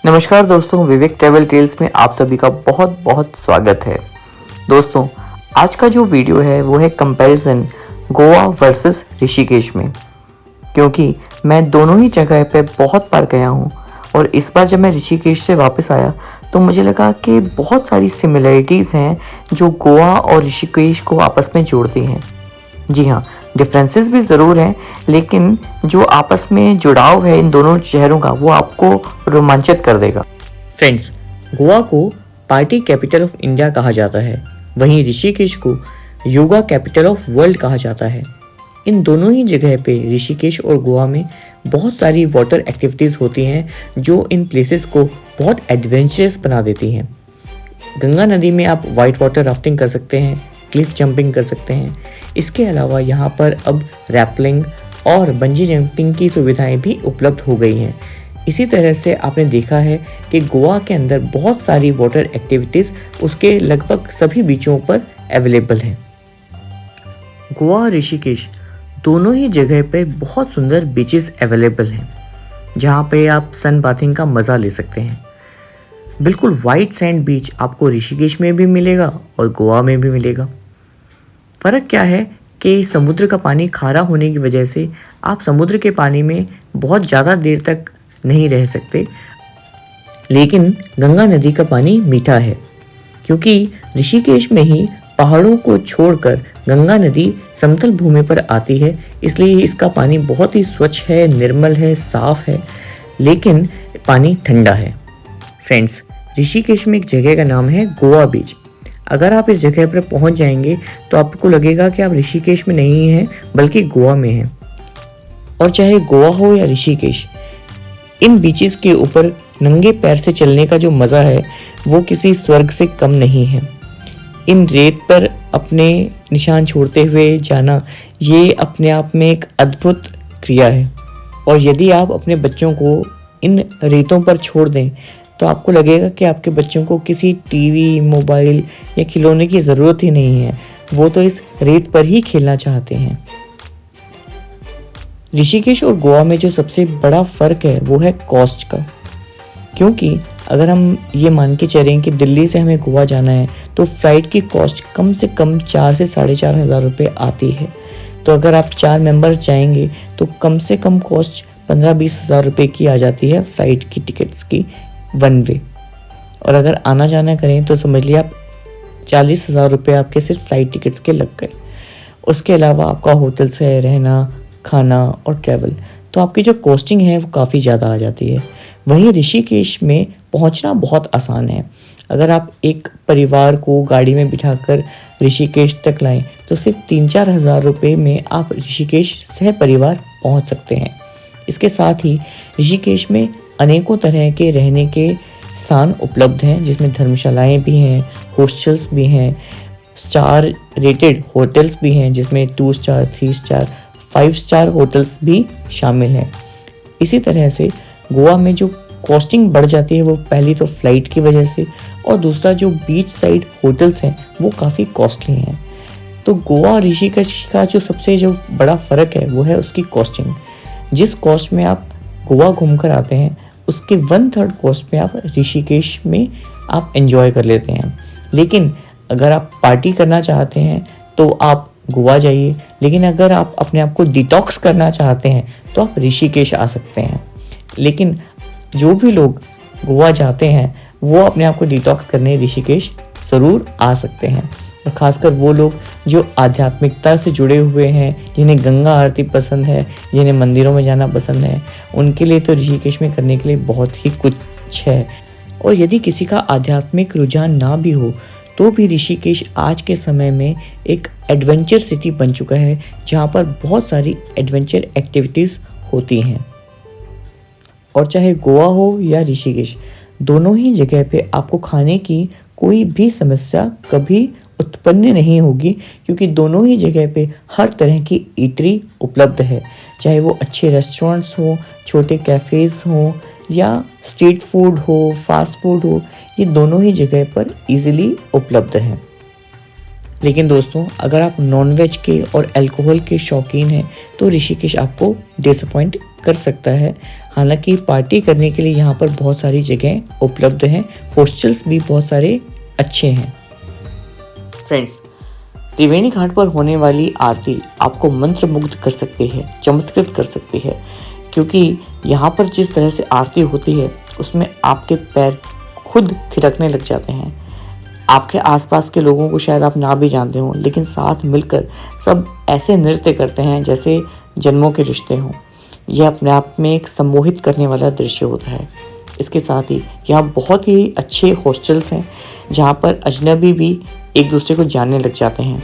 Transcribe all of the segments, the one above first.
नमस्कार दोस्तों, विवेक travel tales में आप सभी का बहुत बहुत स्वागत है। दोस्तों, आज का जो वीडियो है वो है कंपैरिजन गोवा वर्सेस ऋषिकेश में, क्योंकि मैं दोनों ही जगह पे बहुत बार गया हूँ और इस बार जब मैं ऋषिकेश से वापस आया तो मुझे लगा कि बहुत सारी सिमिलरिटीज़ हैं जो गोवा और ऋषिकेश को आपस में जोड़ती हैं। जी हाँ, डिफरेंसेस भी ज़रूर हैं, लेकिन जो आपस में जुड़ाव है इन दोनों शहरों का वो आपको रोमांचित कर देगा। फ्रेंड्स, गोवा को पार्टी कैपिटल ऑफ इंडिया कहा जाता है, वहीं ऋषिकेश को योगा कैपिटल ऑफ वर्ल्ड कहा जाता है। इन दोनों ही जगह पे ऋषिकेश और गोवा में बहुत सारी वाटर एक्टिविटीज़ होती हैं जो इन प्लेसेस को बहुत एडवेंचरस बना देती हैं। गंगा नदी में आप वाइट वाटर राफ्टिंग कर सकते हैं, क्लिफ जंपिंग कर सकते हैं। इसके अलावा यहाँ पर अब रैपलिंग और बंजी जंपिंग की सुविधाएं भी उपलब्ध हो गई हैं। इसी तरह से आपने देखा है कि गोवा के अंदर बहुत सारी वाटर एक्टिविटीज़ उसके लगभग सभी बीचों पर अवेलेबल हैं। गोवा और ऋषिकेश दोनों ही जगह पे बहुत सुंदर बीचेस अवेलेबल हैं, जहाँ पे आप सन बाथिंग का मज़ा ले सकते हैं। बिल्कुल वाइट सैंड बीच आपको ऋषिकेश में भी मिलेगा और गोवा में भी मिलेगा। फ़र्क क्या है कि समुद्र का पानी खारा होने की वजह से आप समुद्र के पानी में बहुत ज़्यादा देर तक नहीं रह सकते, लेकिन गंगा नदी का पानी मीठा है, क्योंकि ऋषिकेश में ही पहाड़ों को छोड़कर गंगा नदी समतल भूमि पर आती है। इसलिए इसका पानी बहुत ही स्वच्छ है, निर्मल है, साफ़ है, लेकिन पानी ठंडा है। फ्रेंड्स, ऋषिकेश में एक जगह का नाम है गोवा बीच। अगर आप इस जगह पर पहुंच जाएंगे तो आपको लगेगा कि आप ऋषिकेश में नहीं हैं बल्कि गोवा में हैं। और चाहे गोवा हो या ऋषिकेश, इन बीचेस के ऊपर नंगे पैर से चलने का जो मज़ा है वो किसी स्वर्ग से कम नहीं है। इन रेत पर अपने निशान छोड़ते हुए जाना ये अपने आप में एक अद्भुत क्रिया है। और यदि आप अपने बच्चों को इन रेतों पर छोड़ दें तो आपको लगेगा कि आपके बच्चों को किसी टीवी, मोबाइल या खिलौने की ज़रूरत ही नहीं है, वो तो इस रेत पर ही खेलना चाहते हैं। ऋषिकेश और गोवा में जो सबसे बड़ा फ़र्क है वो है कॉस्ट का, क्योंकि अगर हम ये मान के चलें कि दिल्ली से हमें गोवा जाना है तो फ़्लाइट की कॉस्ट कम से कम 4 से 4,500 हज़ार रुपये आती है। तो अगर आप 4 मेंबर जाएंगे तो कम से कम कॉस्ट 15-20 हज़ार रुपये की आ जाती है फ़्लाइट की टिकट्स की, वन वे। और अगर आना जाना करें तो समझ लिया आप 40 हज़ार रुपये आपके सिर्फ फ़्लाइट टिकट्स के लग गए। उसके अलावा आपका होटल से रहना, खाना और ट्रैवल, तो आपकी जो कॉस्टिंग है वो काफ़ी ज़्यादा आ जाती है। वहीं ऋषिकेश में पहुंचना बहुत आसान है। अगर आप एक परिवार को गाड़ी में बिठाकर ऋषिकेश तक लाएं तो सिर्फ 3-4 हज़ार रुपये में आप ऋषिकेश सह परिवार पहुँच सकते हैं। इसके साथ ही ऋषिकेश में अनेकों तरह के रहने के स्थान उपलब्ध हैं, जिसमें धर्मशालाएं भी हैं, हॉस्टल्स भी हैं, स्टार रेटेड होटल्स भी हैं, जिसमें 2 स्टार, 3 स्टार, 5 स्टार होटल्स भी शामिल हैं। इसी तरह से गोवा में जो कॉस्टिंग बढ़ जाती है वो पहली तो फ़्लाइट की वजह से, और दूसरा जो बीच साइड होटल्स हैं वो काफ़ी कॉस्टली हैं। तो गोवा और ऋषिकेश का जो बड़ा फ़र्क है वो है उसकी कॉस्टिंग। जिस कॉस्ट में आप गोवा घूमकर आते हैं उसके 1/3 कॉस्ट में आप ऋषिकेश में आप एंजॉय कर लेते हैं। लेकिन अगर आप पार्टी करना चाहते हैं तो आप गोवा जाइए, लेकिन अगर आप अपने आप को डिटॉक्स करना चाहते हैं तो आप ऋषिकेश आ सकते हैं। लेकिन जो भी लोग गोवा जाते हैं वो अपने आप को डिटॉक्स करने ऋषिकेश ज़रूर आ सकते हैं। और ख़ासकर वो लोग जो आध्यात्मिकता से जुड़े हुए हैं, जिन्हें गंगा आरती पसंद है, जिन्हें मंदिरों में जाना पसंद है, उनके लिए तो ऋषिकेश में करने के लिए बहुत ही कुछ है। और यदि किसी का आध्यात्मिक रुझान ना भी हो तो भी ऋषिकेश आज के समय में एक एडवेंचर सिटी बन चुका है, जहाँ पर बहुत सारी एडवेंचर एक्टिविटीज़ होती हैं। और चाहे गोवा हो या ऋषिकेश, दोनों ही जगह पे आपको खाने की कोई भी समस्या कभी उत्पन्न नहीं होगी, क्योंकि दोनों ही जगह पे हर तरह की ईटरी उपलब्ध है। चाहे वो अच्छे रेस्टोरेंट्स हो, छोटे कैफ़ेज़ हो, या स्ट्रीट फूड हो, फास्ट फूड हो, ये दोनों ही जगह पर इजीली उपलब्ध हैं। लेकिन दोस्तों, अगर आप नॉनवेज के और अल्कोहल के शौकीन हैं तो ऋषिकेश आपको डिसअपॉइंट कर सकता है। हालांकि पार्टी करने के लिए यहाँ पर बहुत सारी जगह उपलब्ध हैं, हॉस्टल्स भी बहुत सारे अच्छे हैं। फ्रेंड्स, त्रिवेणी घाट पर होने वाली आरती आपको मंत्रमुग्ध कर सकती है, चमत्कृत कर सकती है, क्योंकि यहाँ पर जिस तरह से आरती होती है उसमें आपके पैर खुद थिरकने लग जाते हैं। आपके आसपास के लोगों को शायद आप ना भी जानते हो, लेकिन साथ मिलकर सब ऐसे नृत्य करते हैं जैसे जन्मों के रिश्ते हों। यह अपने आप में एक सम्मोहित करने वाला दृश्य होता है। इसके साथ ही यहाँ बहुत ही अच्छे हॉस्टल्स हैं जहाँ पर अजनबी भी एक दूसरे को जानने लग जाते हैं।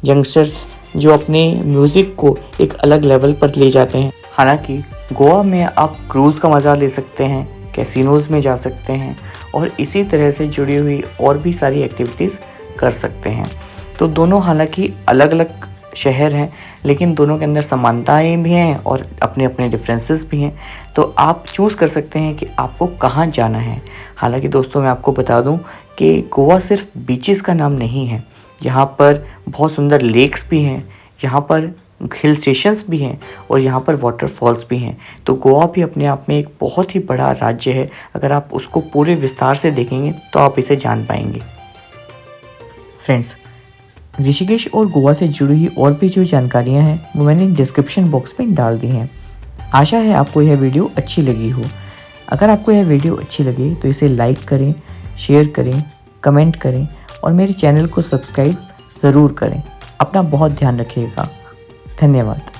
यंगस्टर्स जो अपने म्यूज़िक को एक अलग लेवल पर ले जाते हैं। हालांकि गोवा में आप क्रूज़ का मज़ा ले सकते हैं, कैसीनोज़ में जा सकते हैं और इसी तरह से जुड़ी हुई और भी सारी एक्टिविटीज़ कर सकते हैं। तो दोनों हालांकि अलग अलग शहर हैं, लेकिन दोनों के अंदर समानताएं भी हैं और अपने अपने डिफरेंसेस भी हैं। तो आप चूज़ कर सकते हैं कि आपको कहाँ जाना है। हालांकि दोस्तों, मैं आपको बता दूं कि गोवा सिर्फ बीचेस का नाम नहीं है। यहाँ पर बहुत सुंदर लेक्स भी हैं, यहाँ पर हिल स्टेशंस भी हैं और यहाँ पर वाटरफॉल्स भी हैं। तो गोवा भी अपने आप में एक बहुत ही बड़ा राज्य है। अगर आप उसको पूरे विस्तार से देखेंगे तो आप इसे जान पाएंगे। फ्रेंड्स, ऋषिकेश और गोवा से जुड़ी हुई और भी जो जानकारियाँ हैं वो मैंने डिस्क्रिप्शन बॉक्स में डाल दी हैं। आशा है आपको यह वीडियो अच्छी लगी हो। अगर आपको यह वीडियो अच्छी लगे तो इसे लाइक करें, शेयर करें, कमेंट करें और मेरे चैनल को सब्सक्राइब ज़रूर करें। अपना बहुत ध्यान रखिएगा। धन्यवाद।